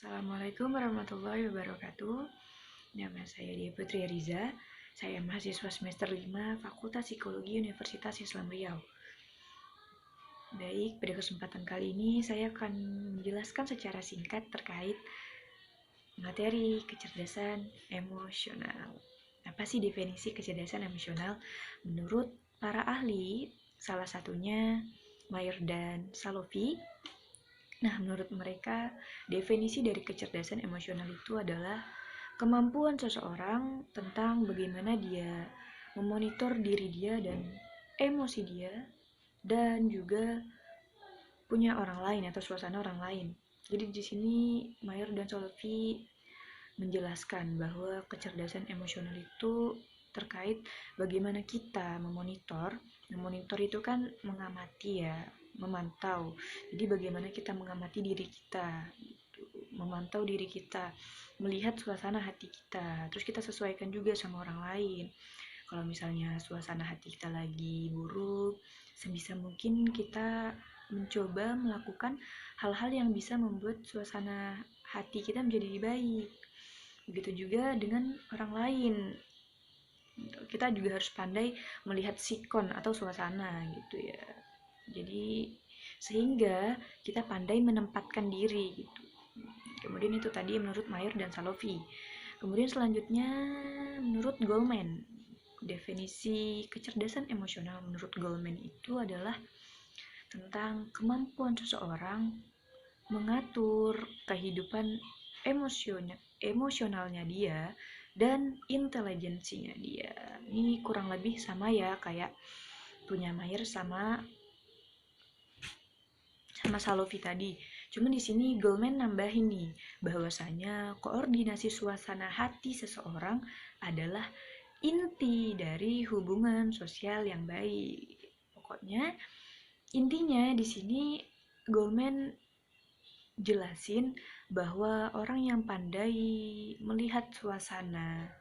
Assalamualaikum warahmatullahi wabarakatuh. Nama saya Dia Putri Riza. Saya mahasiswa semester 5 Fakultas Psikologi Universitas Islam Riau. Baik, pada kesempatan kali ini saya akan menjelaskan secara singkat terkait materi kecerdasan emosional. Apa sih definisi kecerdasan emosional? Menurut para ahli, salah satunya Mayer dan Salofi. Nah, menurut mereka, definisi dari kecerdasan emosional itu adalah kemampuan seseorang tentang bagaimana dia memonitor diri dia dan emosi dia, dan juga punya orang lain atau suasana orang lain. Jadi di sini Mayer dan Solofi menjelaskan bahwa kecerdasan emosional itu terkait bagaimana kita memonitor. Memonitor itu kan mengamati ya, memantau. Jadi bagaimana kita mengamati diri kita, memantau diri kita, melihat suasana hati kita. Terus kita sesuaikan juga sama orang lain. Kalau misalnya suasana hati kita lagi buruk, sebisa mungkin kita mencoba melakukan hal-hal yang bisa membuat suasana hati kita menjadi lebih baik. Begitu juga dengan orang lain. Kita juga harus pandai melihat sikon atau suasana gitu ya. Jadi sehingga kita pandai menempatkan diri gitu. Kemudian itu tadi menurut Mayer dan Salofi. Kemudian selanjutnya menurut Goleman. Definisi kecerdasan emosional menurut Goleman itu adalah tentang kemampuan seseorang mengatur kehidupan emosionalnya dia dan intelijensinya dia. Ini kurang lebih sama ya kayak punya Mayer sama Salofi tadi. Cuma di sini Goleman nambahin nih bahwasanya koordinasi suasana hati seseorang adalah inti dari hubungan sosial yang baik. Pokoknya intinya di sini Goleman jelasin bahwa orang yang pandai melihat suasana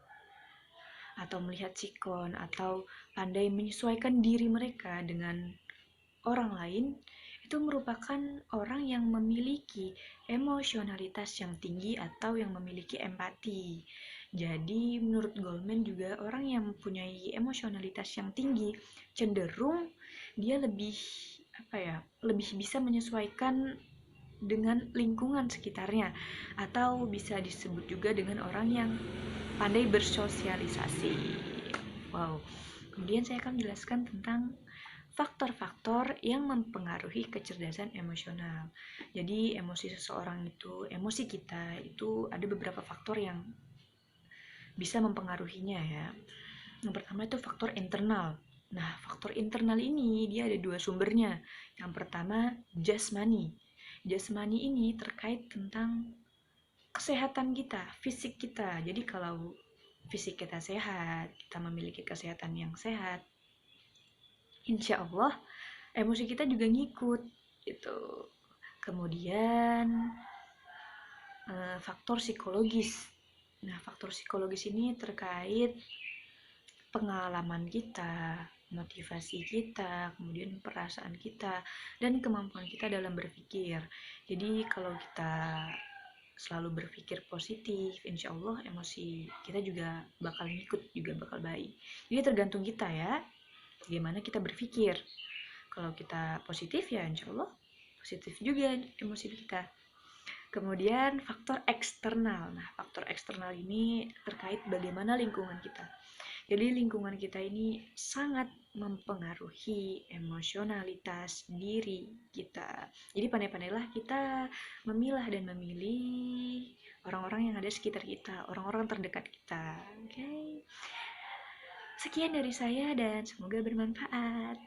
atau melihat sikon atau pandai menyesuaikan diri mereka dengan orang lain itu merupakan orang yang memiliki emosionalitas yang tinggi atau yang memiliki empati. Jadi menurut Goleman juga orang yang mempunyai emosionalitas yang tinggi cenderung dia lebih bisa menyesuaikan dengan lingkungan sekitarnya, atau bisa disebut juga dengan orang yang pandai bersosialisasi. Wow. Kemudian saya akan menjelaskan tentang faktor-faktor yang mempengaruhi kecerdasan emosional. Jadi emosi kita itu ada beberapa faktor yang bisa mempengaruhinya ya. Yang pertama itu faktor internal. Nah, faktor internal ini dia ada dua sumbernya. Yang pertama jasmani. Jasmani ini terkait tentang kesehatan kita, fisik kita. Jadi kalau fisik kita sehat, kita memiliki kesehatan yang sehat, insya Allah emosi kita juga ngikut gitu. Kemudian faktor psikologis. Nah, faktor psikologis ini terkait pengalaman kita, motivasi kita, kemudian perasaan kita, dan kemampuan kita dalam berpikir. Jadi kalau kita selalu berpikir positif, insya Allah emosi kita juga bakal ngikut, juga bakal baik. Jadi tergantung kita ya, bagaimana kita berpikir. Kalau kita positif ya insya Allah positif juga emosi kita. Kemudian faktor eksternal. Nah, faktor eksternal ini terkait bagaimana lingkungan kita. Jadi lingkungan kita ini sangat mempengaruhi emosionalitas diri kita. Jadi pandai-pandailah kita memilah dan memilih orang-orang yang ada sekitar kita, orang-orang terdekat kita. Oke. Sekian dari saya dan semoga bermanfaat.